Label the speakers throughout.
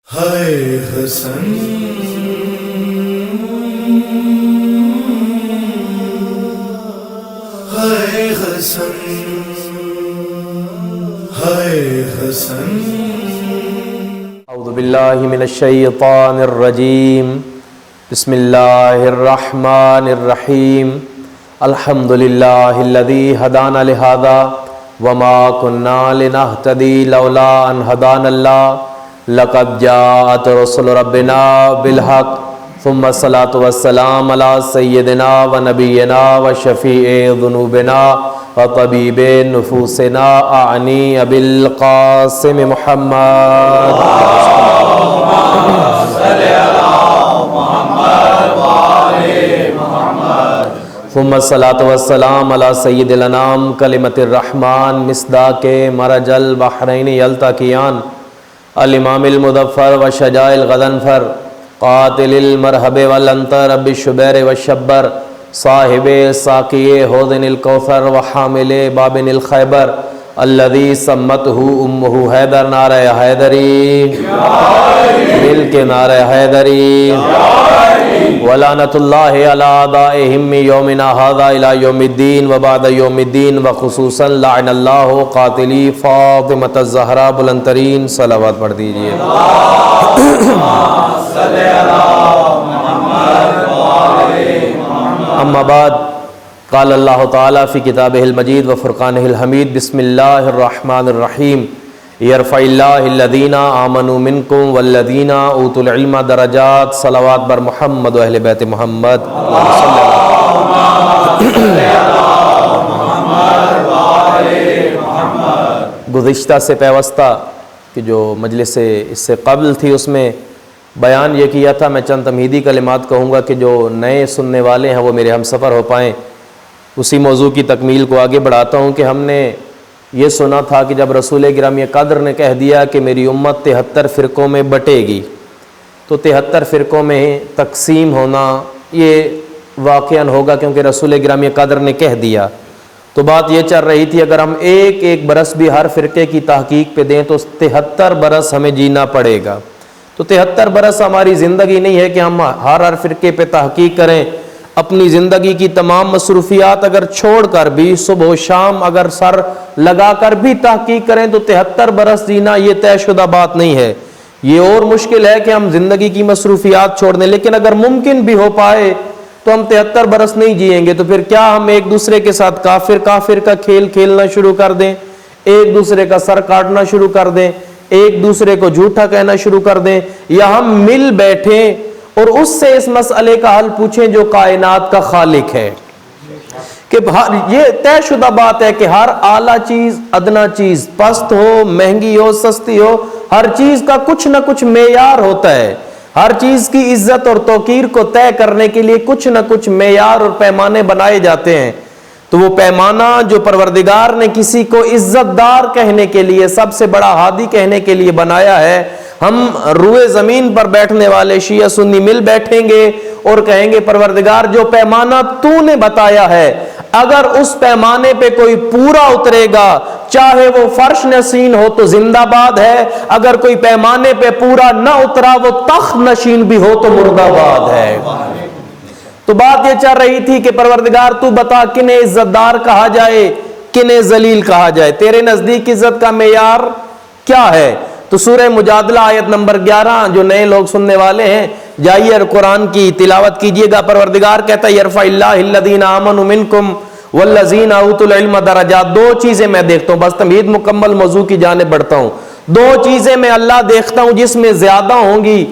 Speaker 1: ہائے حسن ہائے حسن ہائے حسن
Speaker 2: اعوذ باللہ من الشیطان الرجیم بسم اللہ الرحمن الرحیم الحمدللہ الذی ہدانا لہذا وما كنا لنہتدی لولا ان ہدانا اللہ لقد جاءت رسل ربنا بالحق ثم الصلاة والسلام على سیدنا و نبینا و شفیع ذنوبنا و طبیب نفوسنا اعنی ابی القاسم محمد ثم الصلاة والسلام على سید الانام کلمت الرحمن مصداق مرج البحرین یلتقیان الامام المظفر و شجاع الغضنفر قاتل المرحب والانتر رب الشبیر والشبر صاحب ساقی حوض الکوثر و حامل بابن الخیبر الذي سمته امه حیدر نعرہ حیدری دل کے نعرہ حیدری ولعنت اللہ علی اعدائهم یومنا هذا الى یوم الدین و بعد یوم الدین و خصوصا لعن اللہ قاتلی فاطمۃ الزہرا بلندترین صلوات پڑھ دیجئے اما بعد قال اللہ تعالی فی کتابہ المجید و فرقانہ الحمید بسم اللہ الرحمن الرحیم یرفع اللہ الذین آمنوا منکم والذین اوتوا العلم درجات صلوات بر محمد و اہل بیت محمد گزشتہ سے پیوستہ کہ جو مجلس اس سے قبل تھی اس میں بیان یہ کیا تھا، میں چند تمہیدی کلمات کہوں گا کہ جو نئے سننے والے ہیں وہ میرے ہم سفر ہو پائیں، اسی موضوع کی تکمیل کو آگے بڑھاتا ہوں کہ ہم نے یہ سنا تھا کہ جب رسول گرامی قدر نے کہہ دیا کہ میری امت 73 فرقوں میں بٹے گی، تو 73 فرقوں میں تقسیم ہونا یہ واقعاً ہوگا، کیونکہ رسول گرامی قدر نے کہہ دیا۔ تو بات یہ چل رہی تھی اگر ہم ایک ایک برس بھی ہر فرقے کی تحقیق پہ دیں تو 73 برس ہمیں جینا پڑے گا۔ تو 73 برس ہماری زندگی نہیں ہے کہ ہم ہر فرقے پہ تحقیق کریں۔ اپنی زندگی کی تمام مصروفیات اگر چھوڑ کر بھی صبح و شام اگر سر لگا کر بھی تحقیق کریں تو 73 برس جینا یہ طے شدہ بات نہیں ہے۔ یہ اور مشکل ہے کہ ہم زندگی کی مصروفیات چھوڑ دیں، لیکن اگر ممکن بھی ہو پائے تو ہم 73 برس نہیں جئیں گے۔ تو پھر کیا ہم ایک دوسرے کے ساتھ کافر کا کھیل کھیلنا شروع کر دیں، ایک دوسرے کا سر کاٹنا شروع کر دیں، ایک دوسرے کو جھوٹا کہنا شروع کر دیں، یا ہم مل بیٹھیں اور اس سے اس مسئلے کا حل پوچھیں جو کائنات کا خالق ہے؟ کہ یہ طے شدہ بات ہے کہ ہر اعلیٰ چیز، ادنا چیز، پست ہو، مہنگی ہو، سستی ہو، ہر چیز کا کچھ نہ کچھ معیار ہوتا ہے۔ ہر چیز کی عزت اور توقیر کو طے کرنے کے لیے کچھ نہ کچھ معیار اور پیمانے بنائے جاتے ہیں۔ تو وہ پیمانہ جو پروردگار نے کسی کو عزت دار کہنے کے لیے، سب سے بڑا ہادی کہنے کے لیے بنایا ہے، ہم روئے زمین پر بیٹھنے والے شیعہ سنی مل بیٹھیں گے اور کہیں گے پروردگار جو پیمانہ تو نے بتایا ہے اگر اس پیمانے پہ کوئی پورا اترے گا، چاہے وہ فرش نشین ہو تو زندہ باد ہے، اگر کوئی پیمانے پہ پورا نہ اترا وہ تخت نشین بھی ہو تو مردہ باد ہے۔ تو بات یہ چل رہی تھی کہ پروردگار تو بتا کنہیں عزت دار کہا جائے، کنہیں ذلیل کہا جائے، تیرے نزدیک عزت کا معیار کیا ہے؟ تو سورہ مجادلہ آیت نمبر 11، جو نئے لوگ سننے والے ہیں جائیے اور قرآن کی تلاوت کیجئے گا۔ پروردگار کہتا ہے یرفع اللہ الذین آمنوا منکم والذین اوتوا العلم درجات۔ دو چیزیں میں دیکھتا ہوں، بس تمہید مکمل موضوع کی جانب بڑھتا ہوں۔ دو چیزیں میں اللہ دیکھتا ہوں جس میں زیادہ ہوں گی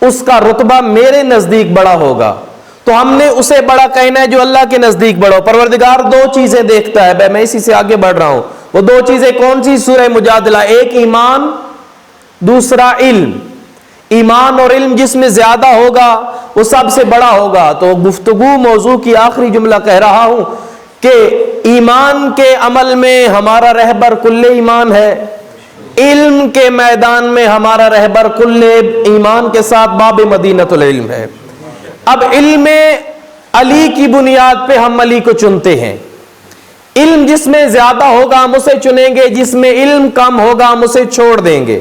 Speaker 2: اس کا رتبہ میرے نزدیک بڑا ہوگا، تو ہم نے اسے بڑا کہنا ہے جو اللہ کے نزدیک بڑا ہو۔ پروردگار دو چیزیں دیکھتا ہے، میں اسی سے آگے بڑھ رہا ہوں۔ وہ دو چیزیں کون سی؟ سورہ مجادلہ، ایک ایمان، دوسرا علم۔ ایمان اور علم جس میں زیادہ ہوگا وہ سب سے بڑا ہوگا۔ تو گفتگو موضوع کی آخری جملہ کہہ رہا ہوں کہ ایمان کے عمل میں ہمارا رہبر کل ایمان ہے، علم کے میدان میں ہمارا رہبر کل ایمان کے ساتھ باب مدینۃ العلم ہے۔ اب علم علی کی بنیاد پہ ہم علی کو چنتے ہیں۔ علم جس میں زیادہ ہوگا ہم اسے چنیں گے، جس میں علم کم ہوگا ہم اسے چھوڑ دیں گے۔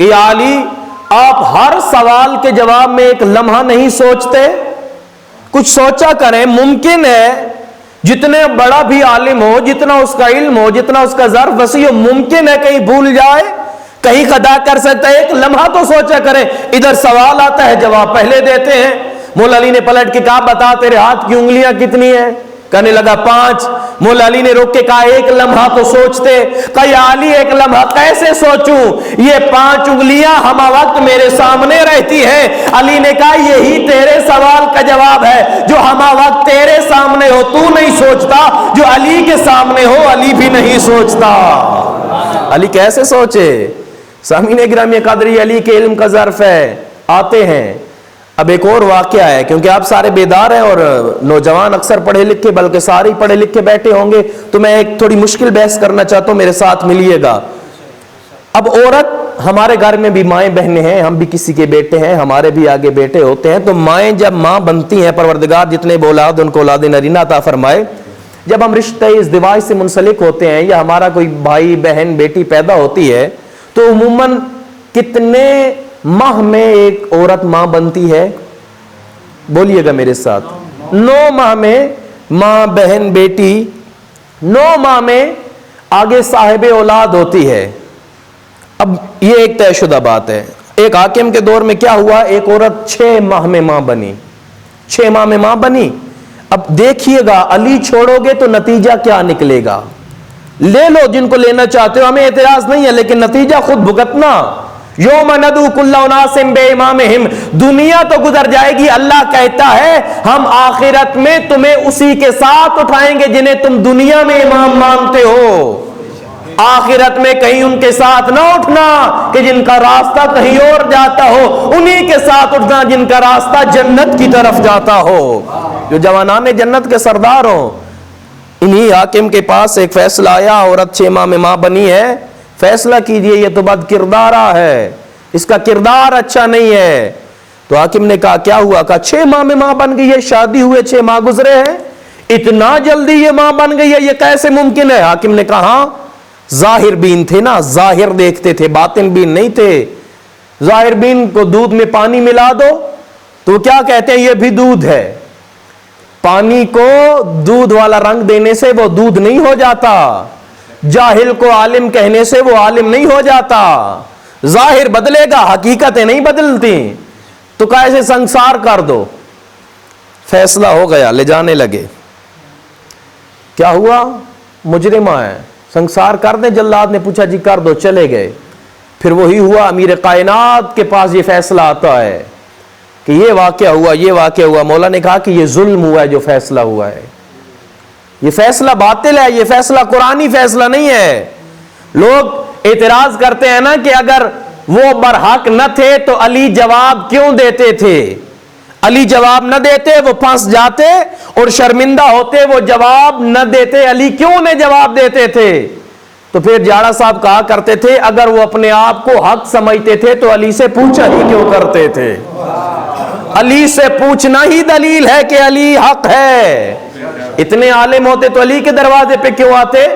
Speaker 2: کہ یا علی آپ ہر سوال کے جواب میں ایک لمحہ نہیں سوچتے؟ کچھ سوچا کریں. ممکن ہے جتنے بڑا بھی عالم ہو، جتنا اس کا علم ہو، جتنا اس کا ظرف وسیع ہو، ممکن ہے کہیں بھول جائے، کہیں خطا کر سکتا ہے. ایک لمحہ تو سوچا کریں. ادھر سوال آتا ہے، جواب پہلے دیتے ہیں. مولا علی نے پلٹ کے کہا بتا تیرے ہاتھ کی انگلیاں کتنی ہیں؟ کہنے لگا 5. مولا علی نے روک کے کہا ایک لمحہ تو سوچتے. کہا یا علی ایک لمحہ کیسے سوچوں؟ یہ 5 انگلیاں ہمہ وقت میرے سامنے رہتی ہیں. علی نے کہا یہی تیرے سوال کا جواب ہے. جو ہمہ وقت تیرے سامنے ہو تو نہیں سوچتا، جو علی کے سامنے ہو علی بھی نہیں سوچتا. علی کیسے سوچے؟ سامعین گرامی قدری، علی کے علم کا ظرف ہے. آتے ہیں اب ایک اور واقعہ ہے، کیونکہ آپ سارے بیدار ہیں اور نوجوان اکثر پڑھے لکھے، بلکہ سارے پڑھے لکھے بیٹھے ہوں گے، تو میں ایک تھوڑی مشکل بحث کرنا چاہتا ہوں، میرے ساتھ ملیے گا. اب عورت، ہمارے گھر میں بھی مائیں بہنیں ہیں، ہم بھی کسی کے بیٹے ہیں، ہمارے بھی آگے بیٹے ہوتے ہیں. تو مائیں جب ماں بنتی ہیں، پروردگار جتنے بھی اولاد ان کو اولاد نرینہ عطا فرمائے، جب ہم رشتہ ازدواج سے منسلک ہوتے ہیں یا ہمارا کوئی بھائی بہن بیٹی پیدا ہوتی ہے، تو عموماً کتنے ماہ میں ایک عورت ماں بنتی ہے؟ بولیے گا میرے ساتھ. 9 ماہ میں ماں بہن بیٹی 9 ماہ میں آگے صاحب اولاد ہوتی ہے. اب یہ ایک طے شدہ بات ہے. ایک حاکم کے دور میں کیا ہوا، ایک عورت 6 ماہ میں ماں بنی. 6 ماہ میں ماں بنی. اب دیکھیے گا، علی چھوڑو گے تو نتیجہ کیا نکلے گا. لے لو جن کو لینا چاہتے ہو، ہمیں اعتراض نہیں ہے، لیکن نتیجہ خود بھگتنا. یوم ندعو کل اناس بامامہم. دنیا تو گزر جائے گی، اللہ کہتا ہے ہم آخرت میں تمہیں اسی کے ساتھ اٹھائیں گے جنہیں تم دنیا میں امام مانتے ہو. آخرت میں کہیں ان کے ساتھ نہ اٹھنا کہ جن کا راستہ کہیں اور جاتا ہو، انہی کے ساتھ اٹھنا جن کا راستہ جنت کی طرف جاتا ہو، جو جوانان جنت کے سردار ہوں. انہی حاکم کے پاس ایک فیصلہ آیا، عورت 6 ماہ میں ماں بنی ہے، فیصلہ کیجئے، یہ تو بد کردارہ ہے، اس کا کردار اچھا نہیں ہے. تو حاکم نے کہا کیا ہوا؟ کہا 6 ماہ میں ماں بن گئی ہے، شادی ہوئے 6 ماہ گزرے ہیں، اتنا جلدی یہ ماں بن گئی ہے، یہ کیسے ممکن ہے؟ حاکم نے کہا ہاں، ظاہر بین تھے نا، ظاہر دیکھتے تھے، باطن بین نہیں تھے. ظاہر بین کو دودھ میں پانی ملا دو تو کیا کہتے ہیں، یہ بھی دودھ ہے. پانی کو دودھ والا رنگ دینے سے وہ دودھ نہیں ہو جاتا، جاہل کو عالم کہنے سے وہ عالم نہیں ہو جاتا. ظاہر بدلے گا، حقیقتیں نہیں بدلتی. تو کیسے سنسار کر دو. فیصلہ ہو گیا، لے جانے لگے. کیا ہوا؟ مجرمہ ہے، سنسار کر دیں. جلاد نے پوچھا جی کر دو، چلے گئے. پھر وہی ہوا، امیر کائنات کے پاس یہ فیصلہ آتا ہے کہ یہ واقعہ ہوا، یہ واقعہ ہوا. مولا نے کہا کہ یہ ظلم ہوا ہے جو فیصلہ ہوا ہے، یہ فیصلہ باطل ہے، یہ فیصلہ قرآنی فیصلہ نہیں ہے. لوگ اعتراض کرتے ہیں نا کہ اگر وہ برحق نہ تھے تو علی جواب کیوں دیتے تھے؟ علی جواب نہ دیتے وہ پھنس جاتے، اور شرمندہ ہوتے وہ جواب نہ دیتے. علی کیوں نہ جواب دیتے تھے؟ تو پھر جاڑا صاحب کہا کرتے تھے اگر وہ اپنے آپ کو حق سمجھتے تھے تو علی سے پوچھا ہی کیوں کرتے تھے؟ علی سے پوچھنا ہی دلیل ہے کہ علی حق ہے. اتنے عالم ہوتے تو علی کے دروازے پہ کیوں آتے؟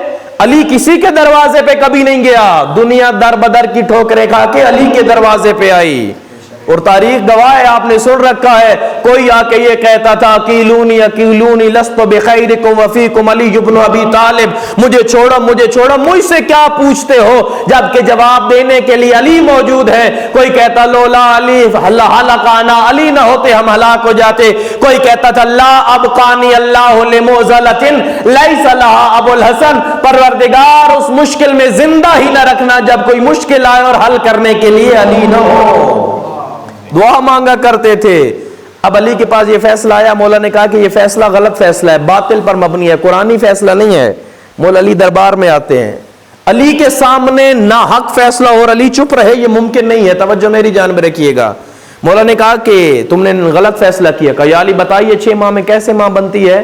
Speaker 2: علی کسی کے دروازے پہ کبھی نہیں گیا، دنیا در بدر کی ٹھوکریں کھا کے علی کے دروازے پہ آئی. اور تاریخ گواہ ہے، آپ نے سن رکھا ہے، کوئی آ کے یہ کہتا تھا اکیلونی اکیلونی لست بخیرکم وفیکم علی ابن ابی طالب، مجھے چھوڑو مجھے چھوڑو، مجھ سے کیا پوچھتے ہو، جبکہ جواب دینے کے لیے علی موجود ہے. کوئی کہتا لولا علی ہلکانا، علی نہ ہوتے ہم ہلاک ہو جاتے. کوئی کہتا تھا لا ابقانی اللہ لمعضلۃ لیس لہا ابو الحسن، پروردگار اس مشکل میں زندہ ہی نہ رکھنا جب کوئی مشکل آئے اور حل کرنے کے لیے علی نہ ہو. دعا مانگا کرتے تھے. اب علی کے پاس یہ فیصلہ آیا، مولا نے کہا کہ یہ فیصلہ غلط فیصلہ ہے، باطل پر مبنی ہے، قرآنی فیصلہ نہیں ہے. مولا علی دربار میں آتے ہیں، علی کے سامنے ناحق فیصلہ اور علی چپ رہے، یہ ممکن نہیں ہے. توجہ میری جانب رکھیے گا. مولا نے کہا کہ تم نے غلط فیصلہ کیا. کہا یا علی بتائیے 6 ماہ میں کیسے ماں بنتی ہے؟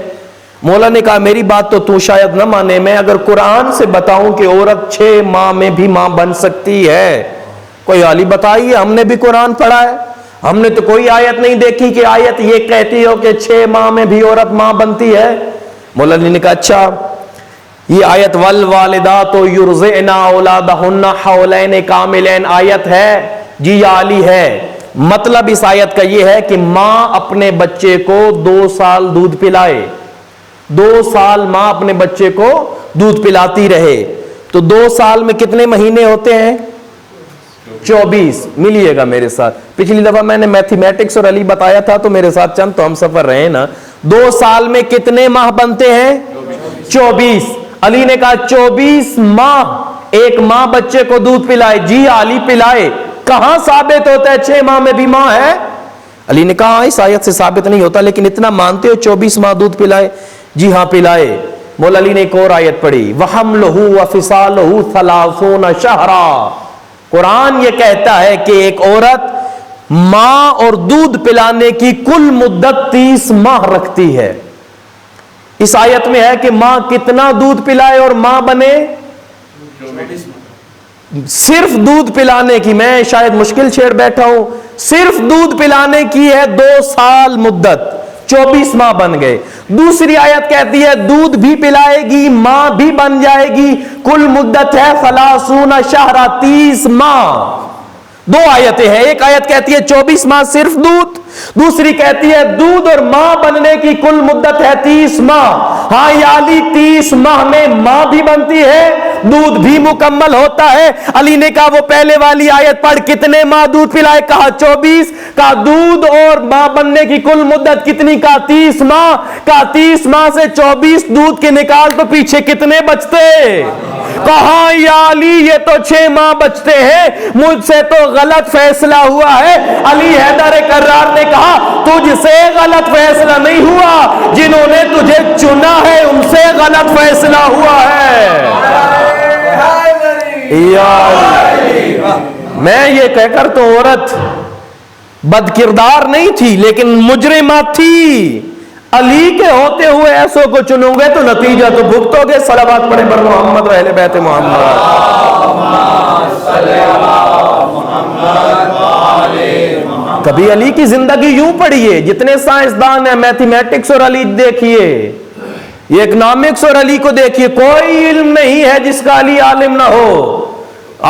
Speaker 2: مولا نے کہا میری بات تو شاید نہ مانے، میں اگر قرآن سے بتاؤں کہ عورت 6 ماہ میں بھی ماں بن سکتی ہے. کوئی علی بتائیے، ہم نے بھی قرآن پڑھا ہے، ہم نے تو کوئی آیت نہیں دیکھی کہ آیت یہ کہتی ہو کہ 6 ماہ میں بھی عورت ماں بنتی ہے. مولا علی نے کہا اچھا یہ آیت والوالدات یرضعن اولادہن حولین کاملین آیت ہے جی یا علی ہے. مطلب اس آیت کا یہ ہے کہ ماں اپنے بچے کو 2 سال دودھ پلائے, 2 سال ماں اپنے بچے کو دودھ پلاتی رہے. تو 2 سال میں کتنے مہینے ہوتے ہیں؟ 24. ملیے گا میرے ساتھ, پچھلی دفعہ میں نے میتھمیٹکس اور علی بتایا تھا تو میرے ساتھ چند تو ہم سفر رہے نا. 2 سال میں کتنے ماہ بنتے ہیں؟ 24. علی نے کہا 24 ماہ ایک ماں بچے کو دودھ پلائے. جی علی پلائے. کہاں ثابت ہوتا ہے 6 ماہ میں بھی ماں ہے؟ علی نے کہا اس آیت سے ثابت نہیں ہوتا, لیکن اتنا مانتے ہو 24 ماہ دودھ پلائے؟ جی ہاں پلائے. مولا علی نے ایک اور آیت پڑھی وَحَمْلُهُ وَفِصَالُهُ 30 شَهْرًا. قرآن یہ کہتا ہے کہ ایک عورت ماں اور دودھ پلانے کی کل مدت 30 ماہ رکھتی ہے. اس آیت میں ہے کہ ماں کتنا دودھ پلائے اور ماں بنے؟ صرف دودھ پلانے کی, میں شاید مشکل چھیڑ بیٹھا ہوں, صرف دودھ پلانے کی ہے 2 سال مدت, 24 ماہ بن گئے. دوسری آیت کہتی ہے دودھ بھی پلائے گی ماں بھی بن جائے گی, کل مدت ہے 30 شہرا 30 ماہ. 2 آیتیں ہیں, ایک آیت کہتی ہے 24 ماہ صرف دودھ, دوسری کہتی ہے دودھ اور ماں بننے کی کل مدت ہے 30 ماہ. ہاں یا علی 30 ماہ میں ماں بھی بنتی ہے, دودھ بھی مکمل ہوتا ہے. علی نے کہا وہ پہلے والی آیت پڑھ کتنے ماہ دودھ پلائے؟ کہا 24. کہا دودھ اور ماں بننے کی کل مدت کتنی؟ کہا 30 ماہ. کہا 30 ماہ سے 24 دودھ کے نکال تو پیچھے کتنے بچتے؟ کہا یا علی یہ تو 6 ماہ بچتے ہیں, مجھ سے تو غلط فیصلہ ہوا ہے. علی حیدر کرار نے کہا تجھ سے غلط فیصلہ نہیں ہوا, جنہوں نے تجھے چنا ہے ان سے غلط فیصلہ ہوا ہے. میں یہ کہہ کر تو عورت بد کردار نہیں تھی لیکن مجرمہ تھی. علی کے ہوتے ہوئے ایسوں کو چنوں گے تو نتیجہ تو بھگتو گے. صلوات پڑھیں پر محمد و اہل بیت محمد. کبھی علی کی زندگی یوں پڑھیے, جتنے سائنسدان ہیں میتھمیٹکس اور علی دیکھیے, یہ اکنامکس اور علی کو دیکھیے, کوئی علم نہیں ہے جس کا علی عالم نہ ہو.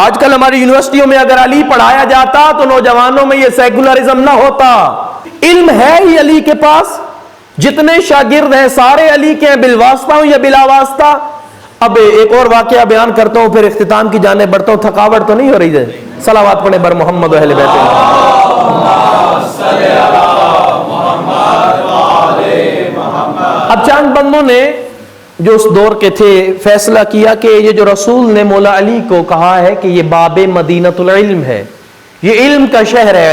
Speaker 2: آج کل ہماری یونیورسٹیوں میں اگر علی پڑھایا جاتا تو نوجوانوں میں یہ سیکولرزم نہ ہوتا. علم ہے ہی علی کے پاس, جتنے شاگرد ہیں سارے علی کے ہیں, بالواسطہ ہوں یا بلا واسطہ. اب ایک اور واقعہ بیان کرتا ہوں پھر اختتام کی جانب بڑھتا ہوں. تھکاوٹ تو نہیں ہو رہی ہے؟ صلوات پڑھیں بر محمد و اہل بیت. اب چند بندوں نے جو اس دور کے تھے فیصلہ کیا کہ یہ جو رسول نے مولا علی کو کہا ہے کہ یہ باب مدینۃ العلم ہے, یہ علم کا شہر ہے,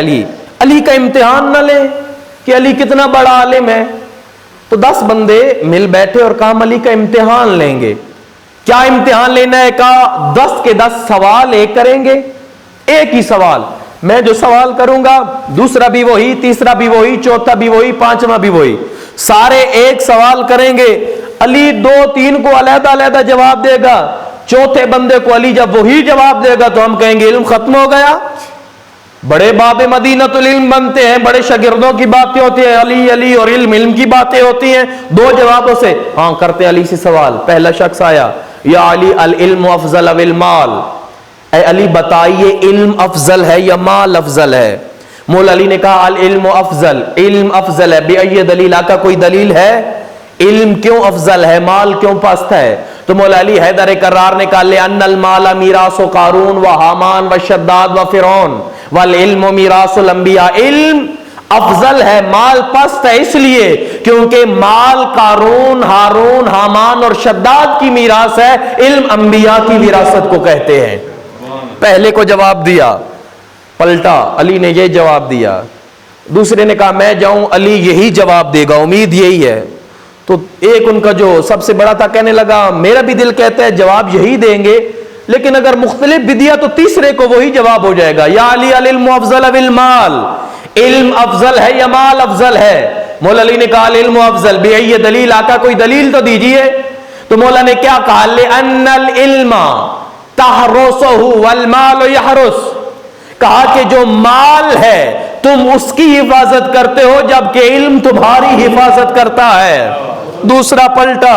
Speaker 2: علی کا امتحان نہ لیں کہ علی کتنا بڑا عالم ہے. تو 10 بندے مل بیٹھے اور کہا علی کا امتحان لیں گے. کیا امتحان لینا ہے؟ کہا 10 کے 10 سوال ایک کریں گے, ایک ہی سوال. میں جو سوال کروں گا دوسرا بھی وہی, تیسرا بھی وہی, چوتھا بھی وہی, 5واں بھی وہی, سارے ایک سوال کریں گے. علی 2-3 کو علیحدہ علیحدہ جواب دے گا, چوتھے بندے کو علی جب وہی جواب دے گا تو ہم کہیں گے علم ختم ہو گیا. بڑے باب مدینۃ العلم بنتے ہیں, بڑے شاگردوں کی باتیں ہوتی ہیں, علی علی اور علم علم کی باتیں ہوتی ہیں. 2 جوابوں سے ہاں کرتے علی سے سوال. پہلا شخص آیا, یا علی العلم افضل ام المال, اے علی بتائیے علم افضل ہے یا مال افضل ہے؟ مولا علی نے کہا العلم افضل, علم افضل ہے. بأی دلیل؟ آقا کوئی دلیل ہے؟ علم کیوں افضل ہے, مال کیوں پست ہے؟ تو مولا علی حیدر کرار نے کہا لأن المال میراث قارون و حامان و شداد و فرعون والعلم میراث الانبیاء. علم افضل ہے, مال پست ہے اس لیے کیونکہ مال قارون, ہارون, حامان اور شداد کی میراث ہے, علم انبیاء کی وراثت کو کہتے ہیں. پہلے کو جواب دیا, پلٹا, علی نے یہ جواب دیا. دوسرے نے کہا میں جاؤں, علی یہی جواب دے گا, امید یہی ہے. تو ایک ان کا جو سب سے بڑا تھا کہنے لگا میرا بھی دل کہتا ہے جواب یہی دیں گے, لیکن اگر مختلف بھی دیا تو تیسرے کو وہی جواب ہو جائے گا. یا علی العلم افضل ام المال, علم افضل ہے یا مال افضل ہے؟ مولا علی نے کہا العلم افضل. بأی دلیل؟ آقا کوئی دلیل تو دیجئے. تو مولا نے کیا کہا لأن العلم تحرسہ والمال یحرس, کہا کہ جو مال ہے تم اس کی حفاظت کرتے ہو جبکہ علم تمہاری حفاظت کرتا ہے. دوسرا پلٹا,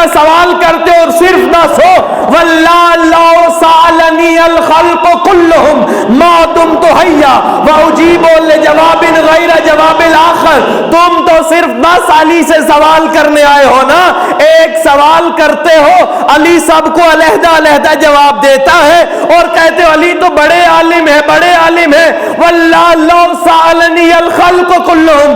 Speaker 2: کا سوال کرتے اور صرف نہ سو واللہ لو سالنی الخلق كلهم ما دمت حیا واجیب لجواب غیر جواب الاخر. تم تو صرف 10 علی سے سوال کرنے آئے ہو نا, ایک سوال کرتے ہو علی سب کو علیحدہ علیحدہ جواب دیتا ہے اور کہتے ہو علی تو بڑے عالم ہے بڑے عالم ہے. واللہ لو سالنی الخلق كلهم,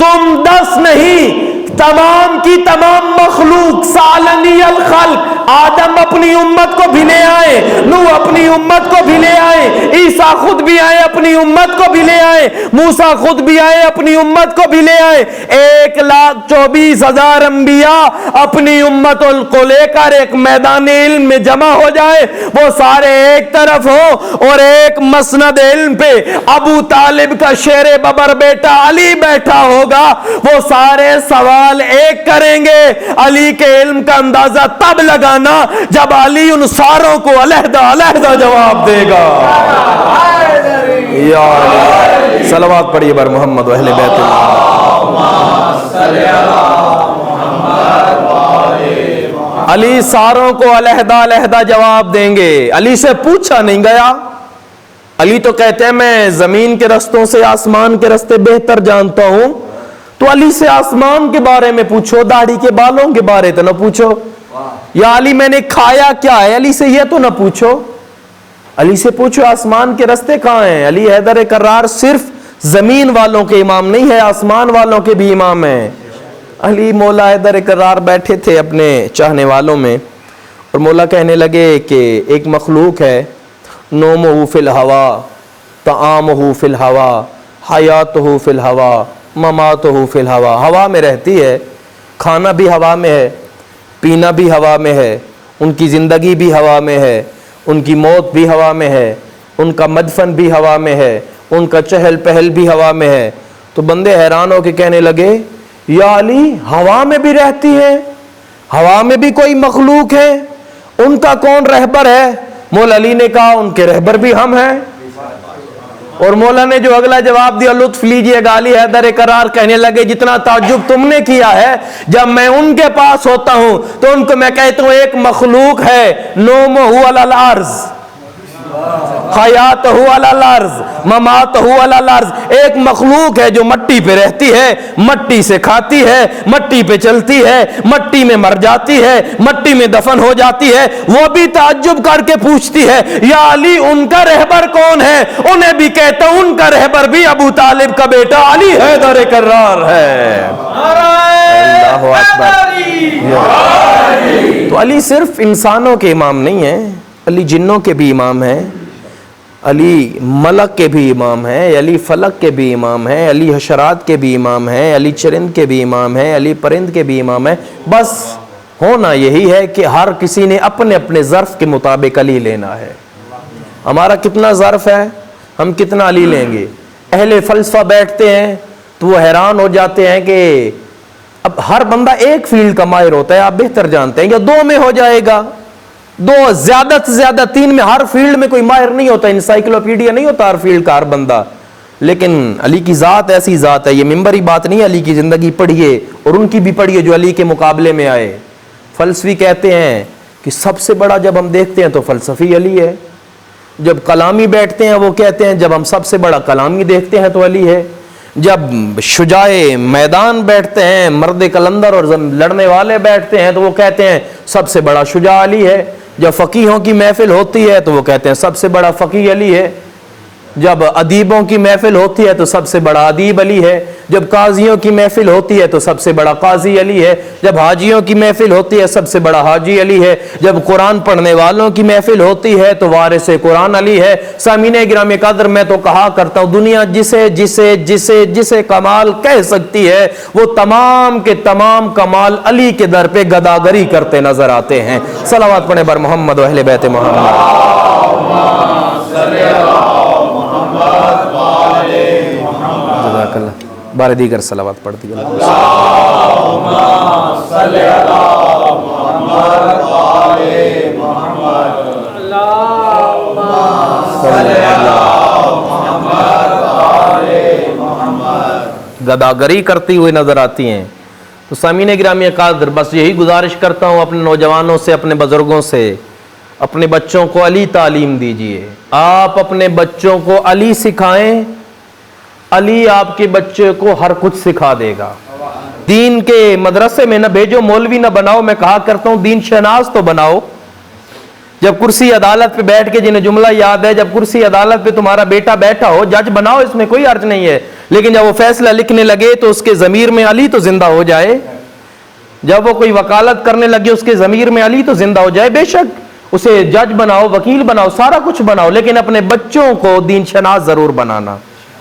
Speaker 2: تم 10 نہیں تمام کی تمام مخلوق, سالنی الخلق, آدم اپنی امت کو بھی لے آئے, نوح اپنی امت کو بھی لے آئے, عیسیٰ خود بھی آئے اپنی امت کو بھی لے آئے, موسیٰ خود بھی آئے اپنی امت کو بھی لے آئے, 1,24,000 انبیاء اپنی امت کو لے کر ایک میدان علم میں جمع ہو جائے, وہ سارے ایک طرف ہو اور ایک مسند علم پہ ابو طالب کا شیر ببر بیٹا علی بیٹھا ہوگا, وہ سارے سوال ایک کریں گے. علی کے علم کا اندازہ تب لگانا جب علی ان ساروں کو علیحدہ علیحدہ جواب دے گا. یا علی صلوات پڑھیے بر محمد و اہل بیت اللہ. علی ساروں کو علیحدہ علیحدہ جواب دیں گے. علی سے پوچھا نہیں گیا. علی تو کہتے ہیں میں زمین کے رستوں سے آسمان کے رستے بہتر جانتا ہوں, تو علی سے آسمان کے بارے میں پوچھو, داڑھی کے بالوں کے بارے تو نہ پوچھو. یا علی میں نے کھایا کیا ہے, علی سے یہ تو نہ پوچھو. علی سے پوچھو آسمان کے رستے کہاں ہیں. علی حیدر کرار صرف زمین والوں کے امام نہیں ہے, آسمان والوں کے بھی امام ہیں. علی مولا حیدر کرار بیٹھے تھے اپنے چاہنے والوں میں, اور مولا کہنے لگے کہ ایک مخلوق ہے, نومہ فی الہوا, طعامہ فی الہوا, حیاتہ فی الہوا, مماتہ فی الہوا. ہوا میں رہتی ہے, کھانا بھی ہوا میں ہے, پینا بھی ہوا میں ہے, ان کی زندگی بھی ہوا میں ہے, ان کی موت بھی ہوا میں ہے, ان کا مدفن بھی ہوا میں ہے, ان کا چہل پہل بھی ہوا میں ہے. تو بندے حیران ہو کے کہنے لگے یا علی ہوا میں بھی رہتی ہے, ہوا میں بھی کوئی مخلوق ہے, ان کا کون رہبر ہے؟ مولا علی نے کہا ان کے رہبر بھی ہم ہیں. اور مولا نے جو اگلا جواب دیا لطف لیجئے گا. علی حیدر کرار کہنے لگے جتنا تعجب تم نے کیا ہے, جب میں ان کے پاس ہوتا ہوں تو ان کو میں کہتا ہوں ایک مخلوق ہے, نومہ علی الارض, حیاتہ علی الارض, مماتہ علی الارض. ایک مخلوق ہے جو مٹی پہ رہتی ہے, مٹی سے کھاتی ہے, مٹی پہ چلتی ہے, مٹی میں مر جاتی ہے, مٹی میں دفن ہو جاتی ہے. وہ بھی تعجب کر کے پوچھتی ہے یا علی ان کا رہبر کون ہے؟ انہیں بھی کہتا ہوں ان کا رہبر بھی ابو طالب کا بیٹا علی حیدر کرار ہے. اللہ اکبر. تو علی صرف انسانوں کے امام نہیں ہیں, علی جنوں کے بھی امام ہیں, علی ملک کے بھی امام ہیں, علی فلک کے بھی امام ہیں, علی حشرات کے بھی امام ہیں, علی چرند کے بھی امام ہیں, علی پرند کے بھی امام ہیں. بس ہونا یہی ہے کہ ہر کسی نے اپنے اپنے ظرف کے مطابق علی لینا ہے. ہمارا کتنا ظرف ہے, ہم کتنا علی لیں گے. اہل فلسفہ بیٹھتے ہیں تو وہ حیران ہو جاتے ہیں کہ اب ہر بندہ ایک فیلڈ کا ماہر ہوتا ہے, آپ بہتر جانتے ہیں, یا 2 میں ہو جائے گا, 2 زیادہ سے زیادہ 3 میں. ہر فیلڈ میں کوئی ماہر نہیں ہوتا, انسائیکلوپیڈیا نہیں ہوتا ہر فیلڈ کا ہر بندہ. لیکن علی کی ذات ایسی ذات ہے, یہ ممبری بات نہیں ہے, علی کی زندگی پڑھیے اور ان کی بھی پڑھیے جو علی کے مقابلے میں آئے. فلسفی کہتے ہیں کہ سب سے بڑا جب ہم دیکھتے ہیں تو فلسفی علی ہے. جب کلامی بیٹھتے ہیں وہ کہتے ہیں جب ہم سب سے بڑا کلامی دیکھتے ہیں تو علی ہے. جب شجاع میدان بیٹھتے ہیں, مرد کلندر اور لڑنے والے بیٹھتے ہیں تو وہ کہتے ہیں سب سے بڑا شجاع علی ہے. جب فقیہوں کی محفل ہوتی ہے تو وہ کہتے ہیں سب سے بڑا فقیہ علی ہے. جب ادیبوں کی محفل ہوتی ہے تو سب سے بڑا ادیب علی ہے. جب قاضیوں کی محفل ہوتی ہے تو سب سے بڑا قاضی علی ہے. جب حاجیوں کی محفل ہوتی ہے سب سے بڑا حاجی علی ہے. جب قرآن پڑھنے والوں کی محفل ہوتی ہے تو وارث قرآن علی ہے. سامعین گرامی قدر, میں تو کہا کرتا ہوں دنیا جسے جسے جسے جسے کمال کہہ سکتی ہے وہ تمام کے تمام کمال علی کے در پہ گداگری کرتے نظر آتے ہیں. صلوات پڑھیں بر محمد و اہل بیت محمد. جزاک اللہ. بار دیگر صلوات پڑھ دی. گداگری کرتی ہوئی نظر آتی ہیں. تو سامعین گرامی قادر، بس یہی گزارش کرتا ہوں اپنے نوجوانوں سے، اپنے بزرگوں سے، اپنے بچوں کو علی تعلیم دیجئے. آپ اپنے بچوں کو علی سکھائیں، علی آپ کے بچے کو ہر کچھ سکھا دے گا. دین کے مدرسے میں نہ بھیجو، مولوی نہ بناؤ، میں کہا کرتا ہوں دین شناس تو بناؤ. جب کرسی عدالت پہ بیٹھ کے، جنہیں جملہ یاد ہے، جب کرسی عدالت پہ تمہارا بیٹا بیٹھا ہو، جج بناؤ، اس میں کوئی حرج نہیں ہے، لیکن جب وہ فیصلہ لکھنے لگے تو اس کے ضمیر میں علی تو زندہ ہو جائے. جب وہ کوئی وکالت کرنے لگے اس کے ضمیر میں علی تو زندہ ہو جائے. بے شک اسے جج بناؤ، وکیل بناؤ، سارا کچھ بناؤ، لیکن اپنے بچوں کو دین شناس ضرور بنانا.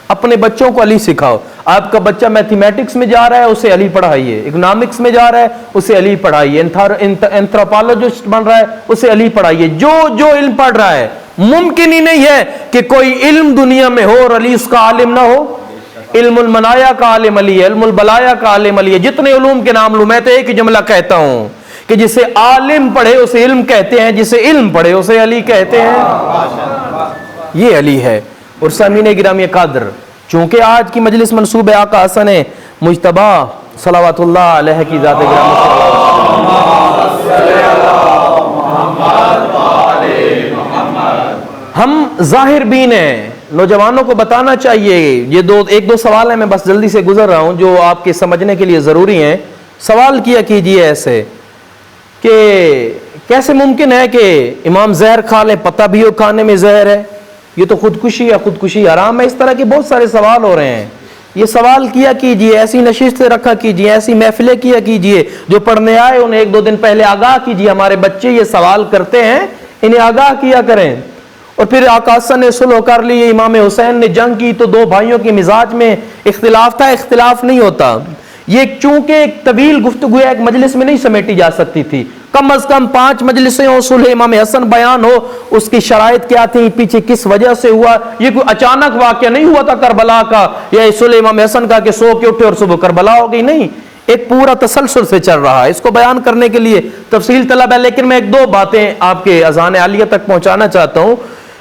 Speaker 2: اپنے بچوں کو علی سکھاؤ. آپ کا بچہ میتھمیٹکس میں جا رہا ہے، اسے علی پڑھائیے. اکنامکس میں جا رہا ہے، اسے علی پڑھائیے. اینتھروپولوجسٹ بن رہا ہے، اسے علی پڑھائیے. جو علم پڑھ رہا ہے، ممکن ہی نہیں ہے کہ کوئی علم دنیا میں ہو اور علی اس کا عالم نہ ہو. علم المنایا کا عالم علی ہے، علم البلایا کا عالم علی ہے. جتنے علوم کے نام لوں، میں تو ایک ہی جملہ کہتا ہوں کہ جسے عالم پڑھے اسے علم کہتے ہیں، جسے علم پڑھے اسے علی کہتے ہیں. یہ علی ہے. اور سامعین گرامی قدر، چونکہ آج کی مجلس منسوب آقا حسن مجتبی صلوات اللہ علیہ کی ذات گرامی، ہم ظاہر بین ہیں. نوجوانوں کو بتانا چاہیے. یہ ایک دو سوال ہیں، میں بس جلدی سے گزر رہا ہوں جو آپ کے سمجھنے کے لیے ضروری ہیں. سوال کیا کیجئے ایسے کہ کیسے ممکن ہے کہ امام زہر کھا لیں، پتہ بھی ہو کھانے میں زہر ہے، یہ تو خودکشی ہے، خودکشی حرام ہے. اس طرح کے بہت سارے سوال ہو رہے ہیں. یہ سوال کیا کیجئے، ایسی نشستیں رکھا کیجئے، ایسی محفلیں کیا کیجئے. جو پڑھنے آئے انہیں ایک دو دن پہلے آگاہ کیجئے، ہمارے بچے یہ سوال کرتے ہیں، انہیں آگاہ کیا کریں. اور پھر آقا حسن نے صلح کر لی، امام حسین نے جنگ کی، تو دو بھائیوں کے مزاج میں اختلاف تھا. اختلاف نہیں ہوتا. یہ چونکہ ایک طویل گفتگو ایک مجلس میں نہیں سمیٹی جا سکتی تھی، کم از کم 5 مجلسیں ہوں، صلح امام حسن بیان ہو، اس کی شرائط کیا تھی، پیچھے کس وجہ سے ہوا. یہ کوئی اچانک واقعہ نہیں ہوا تھا کربلا کا، یا صلح امام حسن کا کہ سو کے اٹھے اور صبح کربلا ہو گئی. نہیں، ایک پورا تسلسل سے چل رہا ہے. اس کو بیان کرنے کے لیے تفصیل طلب ہے، لیکن میں ایک دو باتیں آپ کے اذان عالیہ تک پہنچانا چاہتا ہوں.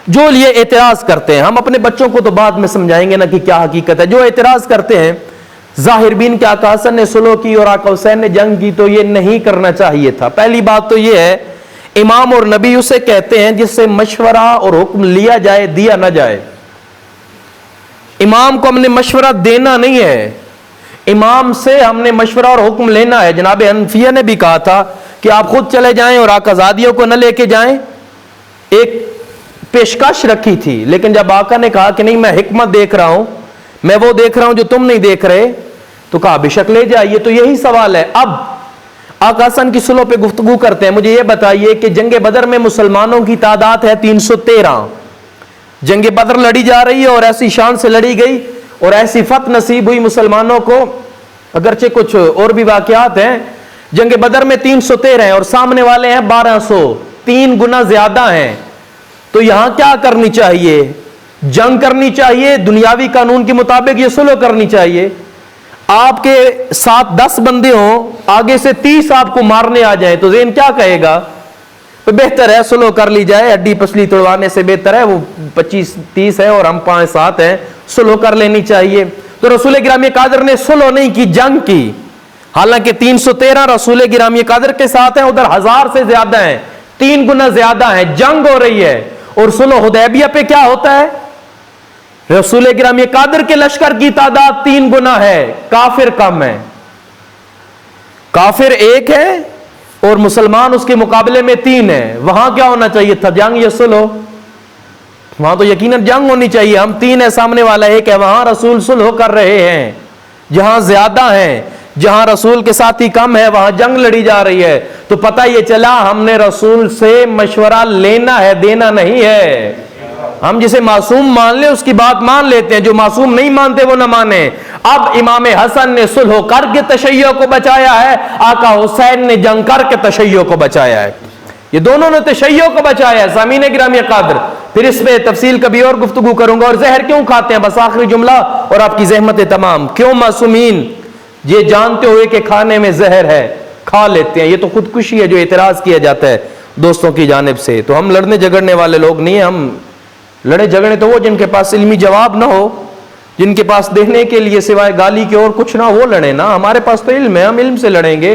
Speaker 2: جو یہ اعتراض کرتے ہیں، ہم اپنے بچوں کو تو بعد میں سمجھائیں گے نا کہ کیا حقیقت ہے. جو اعتراض کرتے ہیں ظاہر بین کہ آقا حسن نے صلح کی اور آقا حسین نے جنگ کی، تو یہ نہیں کرنا چاہیے تھا. پہلی بات تو یہ ہے، امام اور نبی اسے کہتے ہیں جس سے مشورہ اور حکم لیا جائے، دیا نہ جائے. امام کو ہم نے مشورہ دینا نہیں ہے، امام سے ہم نے مشورہ اور حکم لینا ہے. جناب حنفیہ نے بھی کہا تھا کہ آپ خود چلے جائیں اور آقازادیوں کو نہ لے کے جائیں. ایک پیشکش رکھی تھی، لیکن جب آقا نے کہا کہ نہیں میں حکمت دیکھ رہا ہوں، میں وہ دیکھ رہا ہوں جو تم نہیں دیکھ رہے، تو کہا بے شک لے جائیے. تو یہی سوال ہے. اب آقا حسن کی صلح پہ گفتگو کرتے ہیں. مجھے یہ بتائیے کہ جنگ بدر میں مسلمانوں کی تعداد ہے 313. جنگ بدر لڑی جا رہی ہے اور ایسی شان سے لڑی گئی اور ایسی فتح نصیب ہوئی مسلمانوں کو، اگرچہ کچھ اور بھی واقعات ہیں. جنگ بدر میں 313 ہیں اور سامنے والے ہیں 1200، 3 گنا زیادہ ہیں. تو یہاں کیا کرنی چاہیے؟ جنگ کرنی چاہیے دنیاوی قانون کے مطابق، یہ صلح کرنی چاہیے. آپ کے ساتھ 10 بندے ہوں، آگے سے 30 آپ کو مارنے آ جائیں، تو ذہن کیا کہے گا؟ بہتر ہے صلح کر لی جائے، ہڈی پسلی توڑوانے سے بہتر ہے. وہ 25-30 ہے اور ہم 5-7 ہیں، صلح کر لینی چاہیے. تو رسول گرامی قادر نے صلح نہیں کی، جنگ کی. حالانکہ 313 رسول گرامی قادر کے ساتھ ہیں، ادھر 1000 سے زیادہ ہیں، 3 گنا زیادہ ہیں. جنگ ہو رہی ہے. اور صلح حدیبیہ پہ کیا ہوتا ہے؟ رسول گرامی قادر کے لشکر کی تعداد 3 گنا ہے، کافر کم ہے. کافر 1 ہے اور مسلمان اس کے مقابلے میں 3 ہے. وہاں کیا ہونا چاہیے تھا، جنگ یا صلح؟ وہاں تو یقیناً جنگ ہونی چاہیے. ہم 3 ہے، سامنے والا 1 ہے. وہاں رسول صلح کر رہے ہیں. جہاں زیادہ ہیں، جہاں رسول کے ساتھی کم ہے، وہاں جنگ لڑی جا رہی ہے. تو پتہ یہ چلا ہم نے رسول سے مشورہ لینا ہے، دینا نہیں ہے. ہم جسے معصوم مان لیں اس کی بات مان لیتے ہیں، جو معصوم نہیں مانتے وہ نہ مانیں. اب امام حسن نے صلح کر کے تشیع کو بچایا ہے، آقا حسین نے جنگ کر کے تشیع کو بچایا ہے. یہ دونوں نے تشیع کو بچایا ہے. سامعین گرامی قادر، پھر اس پہ تفصیل کبھی اور گفتگو کروں گا. اور زہر کیوں کھاتے ہیں، بس آخری جملہ اور آپ کی زحمت تمام. کیوں معصومین یہ جانتے ہوئے کہ کھانے میں زہر ہے کھا لیتے ہیں؟ یہ تو خودکشی ہے جو اعتراض کیا جاتا ہے دوستوں کی جانب سے. تو ہم لڑنے جھگڑنے والے لوگ نہیں ہیں. ہم لڑے جھگڑے تو وہ جن کے پاس علمی جواب نہ ہو. جن کے پاس دینے کے لیے سوائے گالی کے اور کچھ نہ، وہ لڑیں نا. ہمارے پاس تو علم ہے، ہم علم سے لڑیں گے،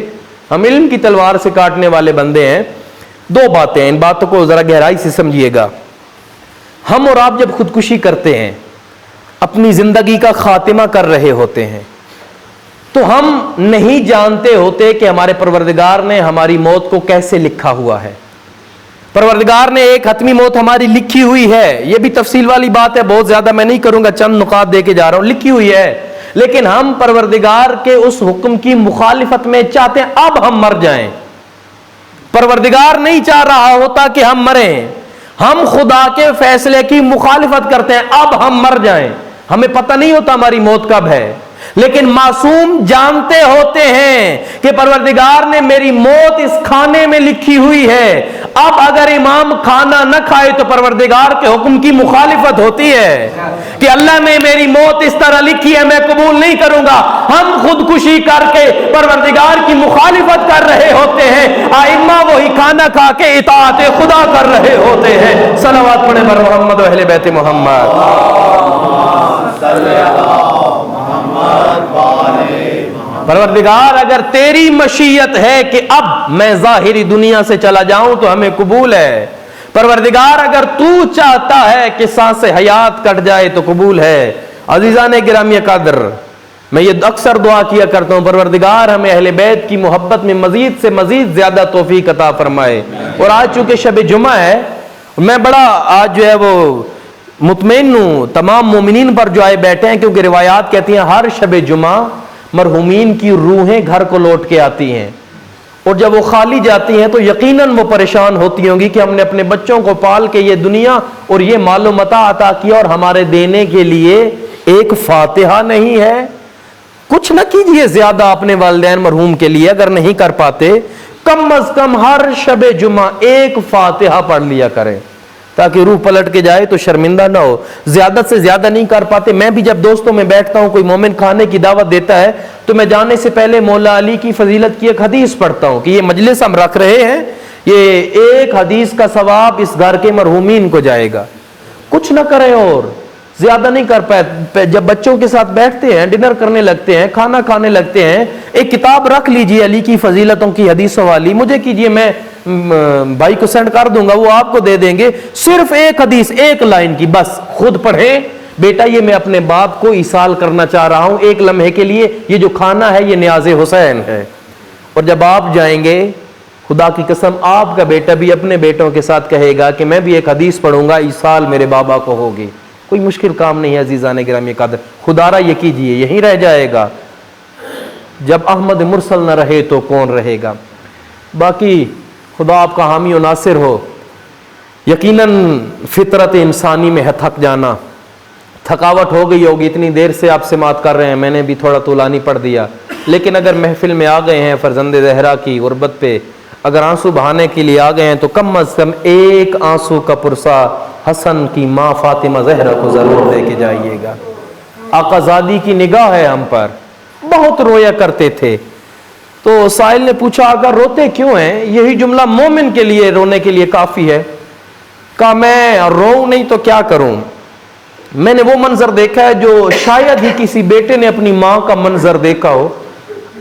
Speaker 2: ہم علم کی تلوار سے کاٹنے والے بندے ہیں. دو باتیں ہیں، ان باتوں کو ذرا گہرائی سے سمجھیے گا. ہم اور آپ جب خودکشی کرتے ہیں، اپنی زندگی کا خاتمہ کر رہے ہوتے ہیں، تو ہم نہیں جانتے ہوتے کہ ہمارے پروردگار نے ہماری موت کو کیسے لکھا ہوا ہے. پروردگار نے ایک حتمی موت ہماری لکھی ہوئی ہے. یہ بھی تفصیل والی بات ہے، بہت زیادہ میں نہیں کروں گا، چند نقاط دے کے جا رہا ہوں. لکھی ہوئی ہے، لیکن ہم پروردگار کے اس حکم کی مخالفت میں چاہتے ہیں اب ہم مر جائیں. پروردگار نہیں چاہ رہا ہوتا کہ ہم مریں، ہم خدا کے فیصلے کی مخالفت کرتے ہیں اب ہم مر جائیں. ہمیں پتہ نہیں ہوتا ہماری موت کب ہے، لیکن معصوم جانتے ہوتے ہیں کہ پروردگار نے میری موت اس کھانے میں لکھی ہوئی ہے. اب اگر امام کھانا نہ کھائے تو پروردگار کے حکم کی مخالفت ہوتی ہے کہ اللہ نے میری موت اس طرح لکھی ہے، میں قبول نہیں کروں گا. ہم خودکشی کر کے پروردگار کی مخالفت کر رہے ہوتے ہیں، ائمہ وہی کھانا کھا کے اطاعت خدا کر رہے ہوتے ہیں. صلوات پڑھیں بر محمد و اہل بیت محمد. پروردگار اگر تیری مشیت ہے کہ اب میں ظاہری دنیا سے چلا جاؤں تو ہمیں قبول ہے. پروردگار اگر تو چاہتا ہے کہ سانس حیات کٹ جائے تو قبول ہے. عزیزان گرامی قدر، میں یہ اکثر دعا کیا کرتا ہوں، پروردگار ہمیں اہل بیت کی محبت میں مزید سے مزید زیادہ توفیق عطا فرمائے. اور آج چونکہ شب جمعہ ہے، میں بڑا آج جو ہے وہ مطمئن ہوں تمام مومنین پر جو آئے بیٹھے ہیں، کیونکہ روایات کہتی ہیں ہر شب جمعہ مرحومین کی روحیں گھر کو لوٹ کے آتی ہیں، اور جب وہ خالی جاتی ہیں تو یقیناً وہ پریشان ہوتی ہوں گی کہ ہم نے اپنے بچوں کو پال کے یہ دنیا اور یہ مال و متاع عطا کیا اور ہمارے دینے کے لیے ایک فاتحہ نہیں ہے. کچھ نہ کیجئے زیادہ اپنے والدین مرحوم کے لیے، اگر نہیں کر پاتے کم از کم ہر شب جمعہ ایک فاتحہ پڑھ لیا کریں تاکہ روح پلٹ کے جائے تو شرمندہ نہ ہو. زیادہ سے زیادہ نہیں کر پاتے. میں بھی جب دوستوں میں بیٹھتا ہوں، کوئی مومن کھانے کی دعوت دیتا ہے تو میں جانے سے پہلے مولا علی کی فضیلت کی ایک حدیث پڑھتا ہوں کہ یہ مجلس ہم رکھ رہے ہیں، یہ ایک حدیث کا ثواب اس گھر کے مرحومین کو جائے گا. کچھ نہ کریں اور زیادہ نہیں کر پائے. جب بچوں کے ساتھ بیٹھتے ہیں، ڈنر کرنے لگتے ہیں، کھانا کھانے لگتے ہیں، ایک کتاب رکھ لیجئے علی کی فضیلتوں کی حدیثوں والی، مجھے کیجئے، میں بھائی کو سینڈ کر دوں گا، وہ آپ کو دے دیں گے. صرف ایک حدیث ایک لائن کی، بس خود پڑھیں. بیٹا یہ میں اپنے باپ کو ایصال کرنا چاہ رہا ہوں ایک لمحے کے لیے، یہ جو کھانا ہے یہ نیاز حسین ہے. اور جب آپ جائیں گے، خدا کی قسم آپ کا بیٹا بھی اپنے بیٹوں کے ساتھ کہے گا کہ میں بھی ایک حدیث پڑھوں گا، ایصال میرے بابا کو ہوگی. کوئی مشکل کام نہیں ہے عزیزان گرامی قدر. خدا را یہ کیجئے، یہیں رہ جائے گا. جب احمد مرسل نہ رہے تو کون رہے گا. باقی خدا آپ کا حامی و ناصر ہو. یقیناً فطرت انسانی میں ہے تھک جانا، تھکاوٹ ہو گئی ہوگی، اتنی دیر سے آپ سے بات کر رہے ہیں، میں نے بھی تھوڑا طولانی پڑھ دیا. لیکن اگر محفل میں آ گئے ہیں فرزند زہرا کی غربت پہ، اگر آنسو بہانے کے لیے آ گئے ہیں تو کم از کم ایک آنسو کا پرسا حسن کی ماں فاطمہ زہرا کو ضرور دے کے جائیے گا. آقا زادی کی نگاہ ہے ہم پر، بہت رویا کرتے تھے. تو سائل نے پوچھا اگر روتے کیوں ہیں؟ یہی جملہ مومن کے لیے رونے کے لیے کافی ہے. کہا میں رو نہیں تو کیا کروں. میں نے وہ منظر دیکھا ہے جو شاید ہی کسی بیٹے نے اپنی ماں کا منظر دیکھا ہو.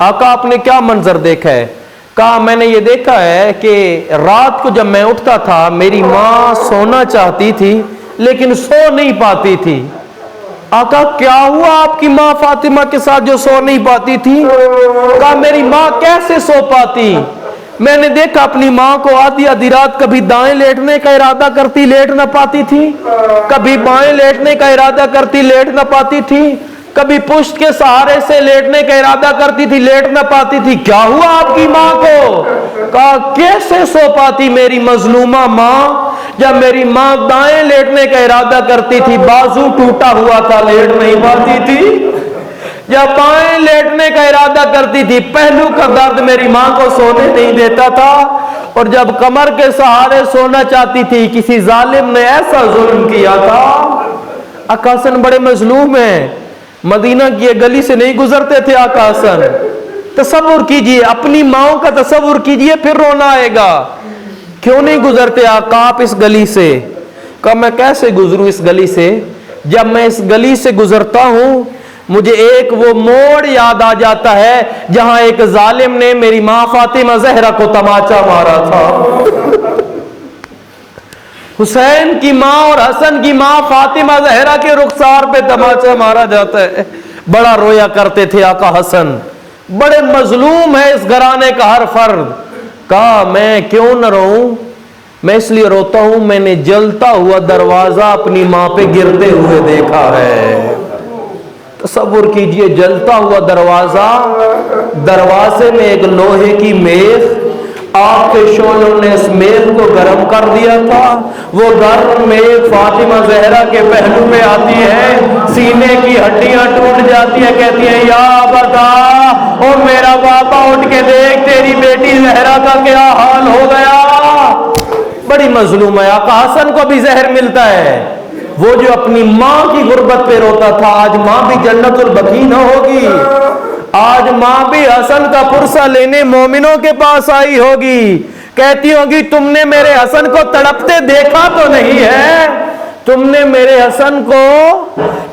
Speaker 2: آقا آپ نے کیا منظر دیکھا ہے؟ کہا میں نے یہ دیکھا ہے کہ رات کو جب میں اٹھتا تھا میری ماں سونا چاہتی تھی لیکن سو نہیں پاتی تھی. آقا کیا ہوا آپ کی ماں فاطمہ کے ساتھ جو سو نہیں پاتی تھی؟ کہا میری ماں کیسے سو پاتی؟ میں نے دیکھا اپنی ماں کو آدھی آدھی رات کبھی دائیں لیٹنے کا ارادہ کرتی، لیٹ نہ پاتی تھی، کبھی بائیں لیٹنے کا ارادہ کرتی، لیٹ نہ پاتی تھی، کبھی پشت کے سہارے سے لیٹنے کا ارادہ کرتی تھی، لیٹ نہ پاتی تھی. کیا ہوا آپ کی ماں کو؟ کہا کیسے سو پاتی میری مظلومہ ماں؟ جب میری ماں دائیں لیٹنے کا ارادہ کرتی تھی بازو ٹوٹا ہوا تھا، لیٹ نہیں پاتی تھی. جب بائیں لیٹنے کا ارادہ کرتی تھی پہلو کا درد میری ماں کو سونے نہیں دیتا تھا. اور جب کمر کے سہارے سونا چاہتی تھی کسی ظالم نے ایسا ظلم کیا تھا. آقا حسن بڑے مظلوم ہیں، مدینہ کی گلی سے نہیں گزرتے تھے آقا حسن. تصور کیجئے، اپنی ماں کا تصور کیجئے پھر رونا آئے گا. کیوں نہیں گزرتے آقا آپ اس گلی سے؟ کہا میں کیسے گزروں اس گلی سے جب میں اس گلی سے گزرتا ہوں مجھے ایک وہ موڑ یاد آ جاتا ہے جہاں ایک ظالم نے میری ماں فاطمہ زہرا کو تماچا مارا تھا. حسین کی ماں اور حسن کی ماں فاطمہ زہرا کے رخسار پہ تماچا مارا جاتا ہے. بڑا رویا کرتے تھے آقا حسن. بڑے مظلوم ہے اس گھرانے کا ہر فرد. کہا میں کیوں نہ روؤں, میں اس لیے روتا ہوں میں نے جلتا ہوا دروازہ اپنی ماں پہ گرتے ہوئے دیکھا ہے. تصور کیجئے جلتا ہوا دروازہ, دروازے میں ایک لوہے کی میخ, آگ کے شعلوں نے اس میخ کو گرم کر دیا تھا. وہ گرم میخ فاطمہ زہرا کے پہلو پہ آتی ہے, سینے کی ہڈیاں ٹوٹ جاتی ہیں, کہتی ہیں یا بتا او میرا بابا اٹھ کے دیکھ تیری بیٹی زہرا کا کیا حال ہو گیا. بڑی مظلوم ہے. آقا حسن کو بھی زہر ملتا ہے. وہ جو اپنی ماں کی غربت پہ روتا تھا آج ماں بھی جنت البقیع نہ ہوگی, آج ماں بھی حسن کا پرسہ لینے مومنوں کے پاس آئی ہوگی. کہتی ہوگی تم نے میرے حسن کو تڑپتے دیکھا تو نہیں ہے, تم نے میرے حسن کو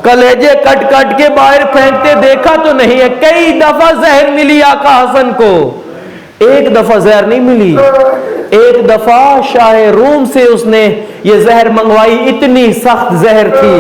Speaker 2: کلیجے کٹ کٹ کے باہر پھینکتے دیکھا تو نہیں ہے. کئی دفعہ زہر ملی آقا حسن کو, ایک دفعہ زہر نہیں ملی. ایک دفعہ شاہ روم سے اس نے یہ زہر منگوائی, اتنی سخت زہر تھی,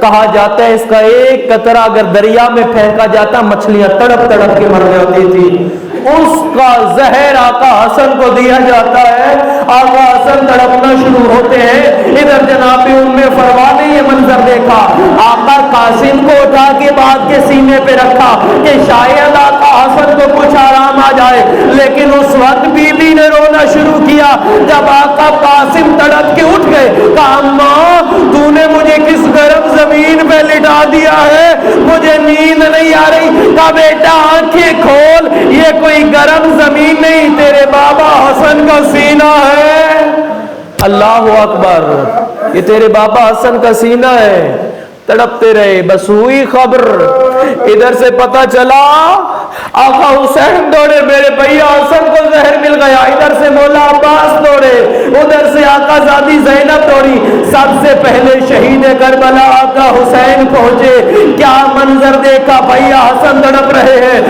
Speaker 2: کہا جاتا ہے اس کا ایک قطرہ اگر دریا میں پھینکا جاتا مچھلیاں تڑپ تڑپ کے مر جاتی تھی. اس کا زہر آقا حسن کو دیا جاتا ہے. آقا حسن تڑپنا شروع ہوتے ہیں. ادھر جناب ام فروا نے یہ منظر دیکھا, آقا قاسم کو اٹھا کے بعد کے سینے پہ رکھا کہ شاید آقا حسن کو کچھ آرام آ جائے, لیکن اس وقت بی بی نے رونا شروع کیا. جب آقا قاسم تڑپ کے اٹھ گئے, کہا اماں تو نے مجھے کس گرم زمین پہ لٹا دیا ہے, مجھے نیند نہیں آ رہی. کہا بیٹا آنکھیں کھول, یہ کوئی گرم زمین نہیں تیرے بابا حسن کا سینہ ہے. اللہ اکبر, یہ تیرے بابا حسن کا سینہ ہے. تڑپتے رہے. بس ہوئی خبر, ادھر سے پتہ چلا آقا حسین دوڑے, میرے بھیا حسن کو زہر مل گیا. ادھر سے مولا عباس دوڑے, ادھر سے آقا زادی زینب دوڑی. سب سے پہلے شہید کربلا آقا حسین پہنچے. کیا منظر دیکھا, بھیا حسن تڑپ رہے ہیں.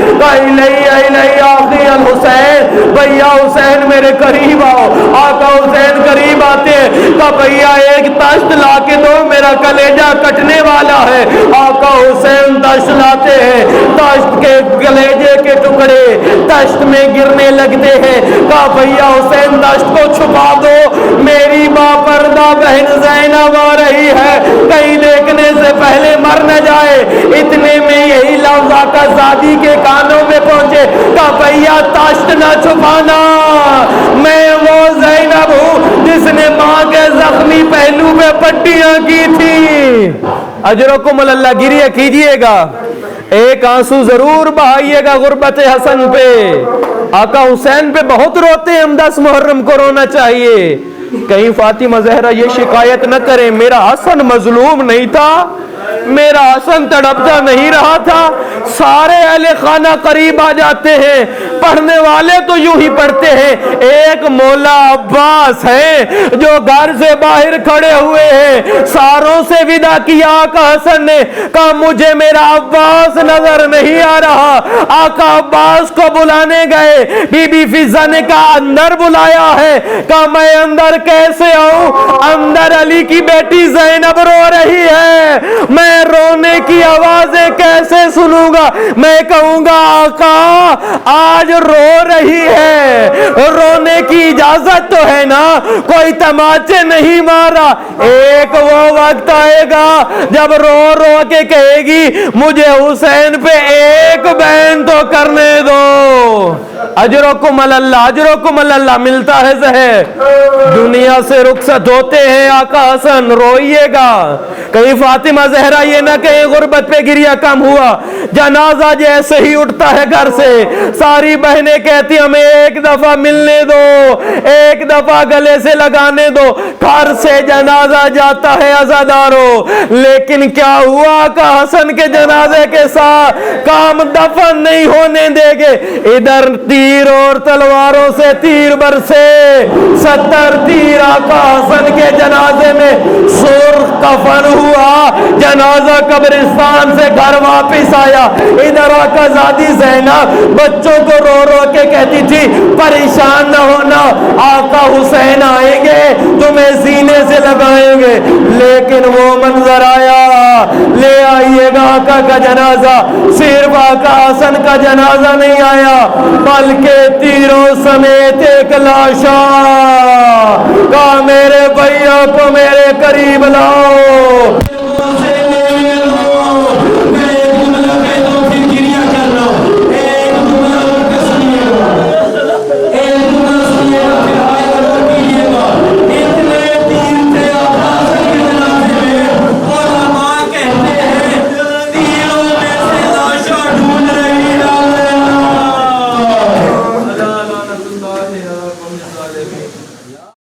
Speaker 2: الحسین, بھیا حسین میرے قریب آؤ. آقا حسین قریب آتے, کہا بھیا ایک تشت لا کے دو, میرا کلیجہ کٹنے والا ہے. آقا حسین تشت لاتے ہیں, تشت کے کلیجے کے ٹکڑے تشت میں گرنے لگتے ہیں. کہا بھیا حسین تشت کو چھپا دو, میری باپردہ بہن زینب آ رہی ہے, کہیں دیکھنے سے پہلے مر نہ جائے. اتنے میں یہی لفظ آقا زادی کے کانوں میں پہنچے. کہا بھیا تشت نہ چھپانا, میں وہ زینب ہوں جس نے ماں کے زخمی پہلو پہ پٹیاں کی تھی. اجرکم اللہ, گریہ کیجئے گا, ایک آنسو ضرور بہائیے گا غربت حسن پہ. آقا حسین پہ بہت روتے ہیں ہم, 10 محرم کو رونا چاہیے. کہیں فاطمہ زہرا یہ شکایت نہ کریں میرا حسن مظلوم نہیں تھا, میرا حسن تڑپتا نہیں رہا تھا. سارے اہل خانہ قریب آ جاتے ہیں, پڑھنے والے تو یوں ہی پڑھتے ہیں. ایک مولا عباس ہے جو گھر سے باہر کھڑے ہوئے ہیں, ساروں سے ودا کیا آقا حسن نے. کہا مجھے میرا عباس نظر نہیں آ رہا. آقا عباس کو بلانے گئے, بی بی فضہ نے کہا اندر بلایا ہے. کہا میں اندر کیسے آؤں, اندر علی کی بیٹی زینب رو رہی ہے, میں رونے کی آوازیں کیسے سنوں گا. میں کہوں گا آقا آج رو رہی ہے, رونے کی اجازت تو ہے نا, کوئی تماچے نہیں مارا. ایک وہ وقت آئے گا جب رو رو کے کہے گی مجھے حسین پہ ایک بین تو کرنے دو. اجرکم اللہ, اجرکم اللہ, ملتا ہے زہر. دنیا سے رخصت ہوتے ہیں آقا حسن, روئیے گا. کہیں فاطمہ زہرا یہ نہ کہیں غربت پہ گریہ کم ہوا. جنازہ جیسے ہی اٹھتا ہے گھر سے, ساری بہنیں کہتی ہمیں ایک دفعہ ملنے دو, ایک دفعہ گلے سے لگانے دو. گھر سے جنازہ جاتا ہے عزاداروں، لیکن کیا ہوا کہ حسن کے جنازے کے ساتھ کام دفن نہیں ہونے دے گے۔ ادھر تیر اور تلواروں سے تیر برسے، 70 تیر آقا حسن کے جنازے میں سرخ کفن ہوا، جنازہ قبرستان سے گھر واپس آیا۔ ادھر آقا زادی زینب بچوں کو رو رو کے کہتی تھی پریشان نہ ہونا، آقا حسین آئیں گے تمہیں سینے سے لگائیں گے۔ لیکن وہ منظر آیا، لے آئیے گا آقا کا جنازہ، صرف آقا حسن کا جنازہ نہیں آیا بلکہ تیروں سمیت ایک لاشا۔ کہا میرے بھائیوں کو میرے قریب لاؤ۔